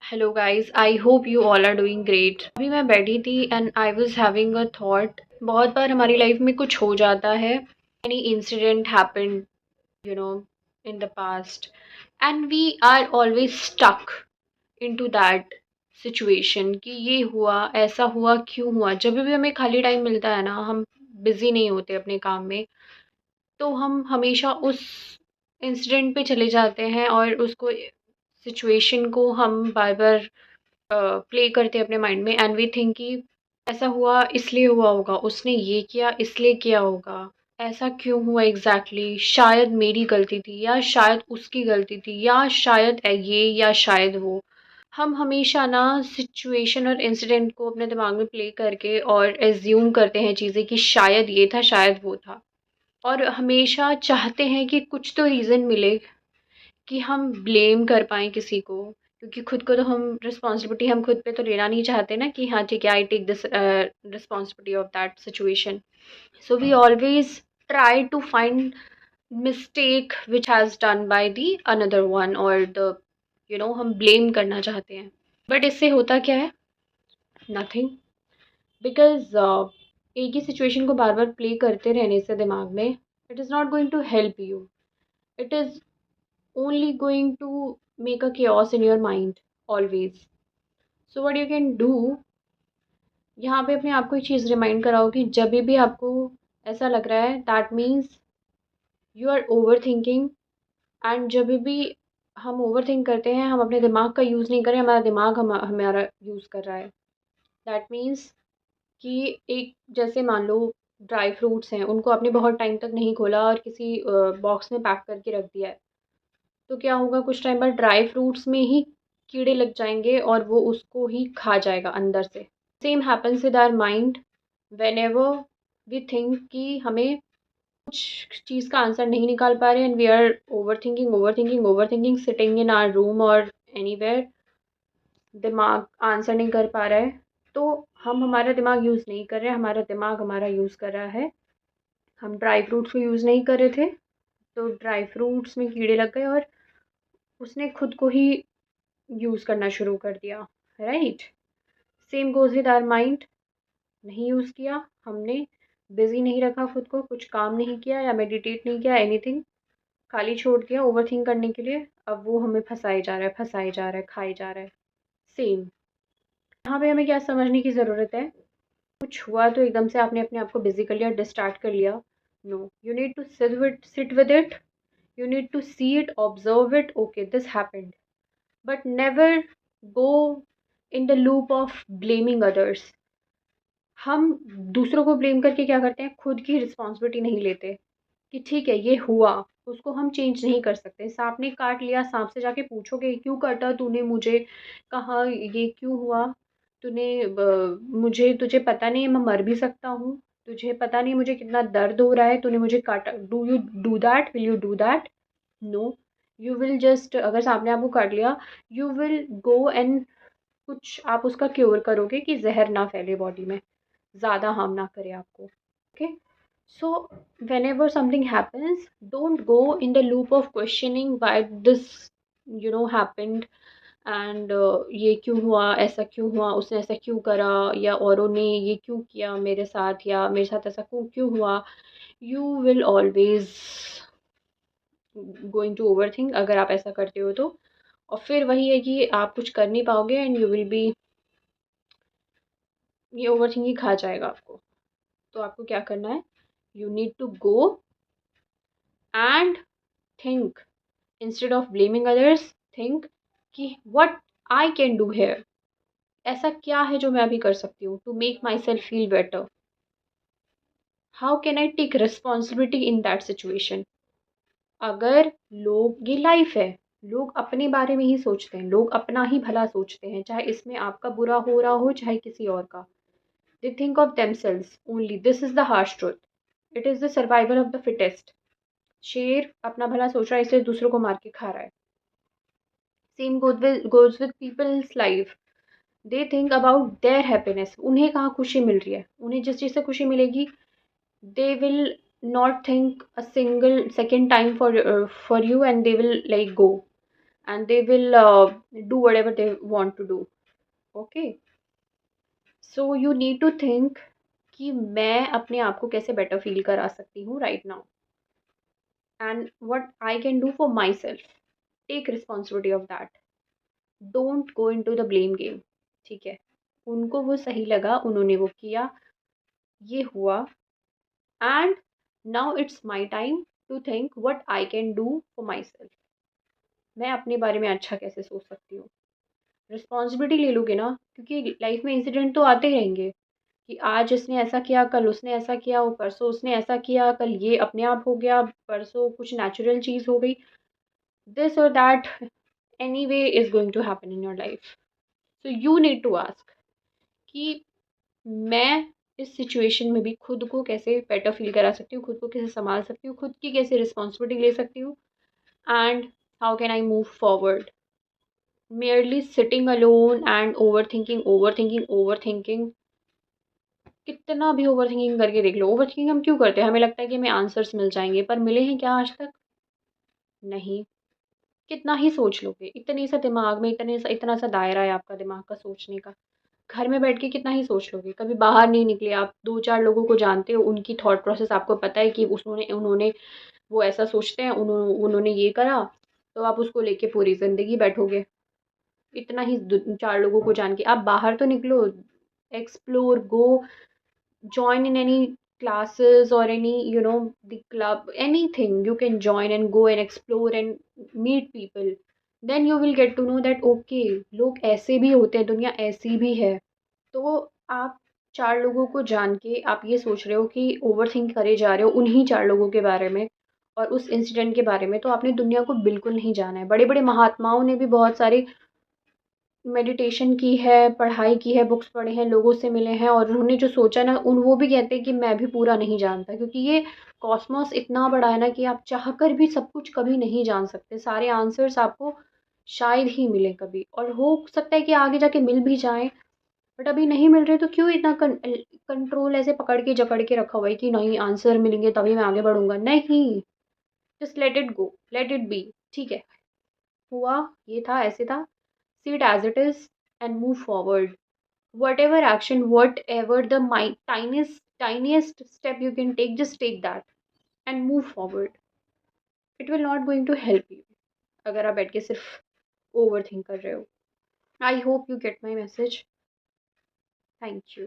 Hello guys, I hope you all are doing great. अभी मैं बैठी थी and I was having a thought. बहुत बार हमारी लाइफ में कुछ हो जाता है, any incident happened, you know, in the past, and we are always stuck into that situation कि ये हुआ, ऐसा हुआ, क्यों हुआ। जब भी हमें खाली टाइम मिलता है ना, हम बिजी नहीं होते अपने काम में, तो हम हमेशा उस इंसिडेंट पे चले जाते हैं और उसको, सिचुएशन को हम बार बार प्ले करते हैं अपने माइंड में, एंड वी थिंक कि ऐसा हुआ इसलिए हुआ होगा, उसने ये किया इसलिए किया होगा, ऐसा क्यों हुआ एग्जैक्टली शायद मेरी गलती थी, या शायद उसकी गलती थी, या शायद ये, या शायद वो। हम हमेशा ना सिचुएशन और इंसिडेंट को अपने दिमाग में प्ले करके और एज्यूम करते हैं चीज़ें कि शायद ये था, शायद वो था। और हमेशा चाहते हैं कि कुछ तो रीज़न मिले कि हम ब्लेम कर पाएँ किसी को, क्योंकि खुद को तो हम रिस्पॉन्सिबिलिटी हम खुद पे तो लेना नहीं चाहते ना कि हाँ ठीक है, I take this responsibility of that situation. So we always try to find mistake which has done by the another one, और द, हम ब्लेम करना चाहते हैं। बट इससे होता क्या है? नथिंग। बिकॉज एक ही सिचुएशन को बार बार प्ले करते रहने से दिमाग में, it is not going to help you. It is only going to make a chaos in your mind always. So what you can do, यहाँ पे अपने आप को एक चीज़ रिमाइंड कराओ कि जब भी आपको ऐसा लग रहा है, that means you are over thinking. And जब भी हम ओवर थिंक करते हैं, हम अपने दिमाग का यूज़ नहीं कर रहे, हमारा दिमाग हमारा यूज़ कर रहा है। दैट मीन्स कि एक, जैसे मान लो ड्राई फ्रूट्स हैं, उनको आपने बहुत टाइम तक नहीं खोला और किसी बॉक्स में पैक करके रख दिया है, तो क्या होगा, कुछ टाइम बाद ड्राई फ्रूट्स में ही कीड़े लग जाएंगे और वो उसको ही खा जाएगा अंदर से। Same happens with our mind. Whenever we think कि हमें कुछ चीज़ का आंसर नहीं निकाल पा रहे, and we are over thinking, over thinking, over thinking, sitting in our room और एनीवेयर, दिमाग आंसर नहीं कर पा रहा है, तो हम हमारा दिमाग यूज़ नहीं कर रहे हैं, हमारा दिमाग हमारा यूज़ कर रहा है। हम ड्राई फ्रूट्स को यूज़ नहीं कर रहे थे, तो ड्राई फ्रूट्स में कीड़े लग गए और उसने खुद को ही यूज़ करना शुरू कर दिया। Right? Same goes with our mind. नहीं यूज़ किया हमने, बिज़ी नहीं रखा खुद को, कुछ काम नहीं किया या मेडिटेट नहीं किया, एनीथिंग, खाली छोड़ दिया ओवरथिंक करने के लिए, अब वो हमें फंसाए जा रहा है, फंसाए जा रहा है, खाए जा रहा है। सेम। यहाँ पे हमें क्या समझने की ज़रूरत है? कुछ हुआ तो एकदम से आपने अपने आप को बिज़ी कर लिया, डिस्ट्रैक्ट कर लिया। No, you need to sit with it, you need to see it, observe it, okay this happened, but never go in the loop of blaming others. हम दूसरों को ब्लेम करके क्या करते हैं, खुद की रिस्पॉन्सिबिलिटी नहीं लेते कि ठीक है ये हुआ, उसको हम चेंज नहीं कर सकते। सांप ने काट लिया, सांप से जाके पूछोगे क्यों काटा तूने मुझे, कहाँ ये क्यों हुआ, तूने मुझे, तुझे पता नहीं मैं मर भी सकता हूँ, तुझे पता नहीं मुझे कितना दर्द हो रहा है, तूने मुझे काटा, do you do that, will you do that? No. You will just, अगर सांप ने आपको काट लिया, यू विल गो एंड कुछ आप उसका क्योर करोगे कि जहर ना फैले बॉडी में, ज़्यादा हार्म ना करे आपको। Okay? So whenever something happens, don't go in the loop of questioning why this happened, and ये क्यों हुआ, ऐसा क्यों हुआ, उसने ऐसा क्यों करा, या औरों ने ये क्यों किया मेरे साथ, या मेरे साथ ऐसा क्यों क्यों हुआ। You will always going to over think अगर आप ऐसा करते हो तो, और फिर वही है कि आप कुछ कर नहीं पाओगे, एंड यू विल बी, ये ओवर थिंकिंग खा जाएगा आपको। तो आपको क्या करना है, you need to go and think, instead of blaming others, think कि what I can do here, ऐसा क्या है जो मैं अभी कर सकती हूँ to make myself feel better, how can I take responsibility in that situation. अगर लोग, ये लाइफ है, लोग अपने बारे में ही सोचते हैं, लोग अपना ही भला सोचते हैं, चाहे इसमें आपका बुरा हो रहा हो चाहे किसी और का। They think of themselves only, this is the harsh truth, it is the survival of the fittest. शेर अपना भला सोच रहा है इसलिए दूसरों को मार के खा रहा है। Same goes with people's life, they think about their happiness, उन्हें कहाँ खुशी मिल रही है, उन्हें जिस चीज़ से खुशी मिलेगी, they will not think a single second time for you, and they will like go, and they will do whatever they want to do. Okay, so you need to think कि मैं अपने आप को कैसे बेटर फील करा सकती हूँ right now, and what I can do for my self. Take responsibility of that. Don't go in to the blame game. ठीक है, उनको वो सही लगा, उन्होंने वो किया, ये हुआ, and now it's my time to think what I can do for my self. मैं अपने बारे में अच्छा कैसे सोच सकती हूँ। रिस्पॉन्सिबिलिटी ले लोगे ना, क्योंकि लाइफ में इंसिडेंट तो आते रहेंगे कि आज इसने ऐसा किया, कल उसने ऐसा किया, वो परसों उसने ऐसा किया, कल ये अपने आप हो गया, परसों कुछ नेचुरल चीज़ हो गई। दिस और that anyway is going to happen in your life. So you need to ask कि मैं इस सिचुएशन में भी खुद को कैसे बेटर फील करा सकती हूँ, खुद को कैसे संभाल सकती हूँ, खुद की कैसे रिस्पॉन्सिबिलिटी ले सकती हूँ, and how can I move forward. merely sitting alone and overthinking, overthinking, overthinking, कितना भी ओवरथिंकिंग करके देख लो। ओवरथिंकिंग हम क्यों करते हैं? हमें लगता है कि हमें आंसर्स मिल जाएँगे, पर मिले हैं क्या आज तक? नहीं। कितना ही सोच लोगे? इतने सा दिमाग में इतना सा दायरा है आपका दिमाग का सोचने का। घर में बैठ के कितना ही सोच लोगे? कभी बाहर नहीं निकले आप, 2-4 लोगों को जानते हो, उनकी थॉट प्रोसेस आपको पता है कि उसने उन्होंने वो ऐसा सोचते हैं, उन्होंने ये करा, तो आप उसको लेके पूरी ज़िंदगी बैठोगे। इतना ही 4 लोगों को जान के आप बाहर तो निकलो, explore, go, join in any classes or any, the club, anything you can join and go and explore and meet people. Then you will get to know that okay, लोग ऐसे भी होते हैं, दुनिया ऐसी भी है। तो आप 4 लोगों को जान के आप ये सोच रहे हो कि ओवर थिंक करे जा रहे हो उन्हीं 4 लोगों के बारे में और उस इंसिडेंट के बारे में, तो आपने दुनिया को बिल्कुल नहीं जाना है। बड़े बड़े महात्माओं ने भी बहुत सारे मेडिटेशन की है, पढ़ाई की है, बुक्स पढ़े हैं, लोगों से मिले हैं, और उन्होंने जो सोचा ना, उन वो भी कहते हैं कि मैं भी पूरा नहीं जानता, क्योंकि ये कॉस्मॉस इतना बड़ा है ना कि आप चाहकर भी सब कुछ कभी नहीं जान सकते। सारे आंसर्स आपको शायद ही मिले कभी, और हो सकता है कि आगे जाके मिल भी जाएँ, बट अभी नहीं मिल रहे, तो क्यों इतना कंट्रोल ऐसे पकड़ के जकड़ के रखा हुआ है कि नहीं आंसर मिलेंगे तभी मैं आगे बढ़ूँगा। नहीं, just let it go, let it be. ठीक है, हुआ, ये था, ऐसे था, see it as it is and move forward. Whatever action, whatever the tiniest step you can take, just take that and move forward. It will not going to help you अगर आप बैठ के सिर्फ ओवर थिंक कर रहे हो। आई hope you get my message. Thank you.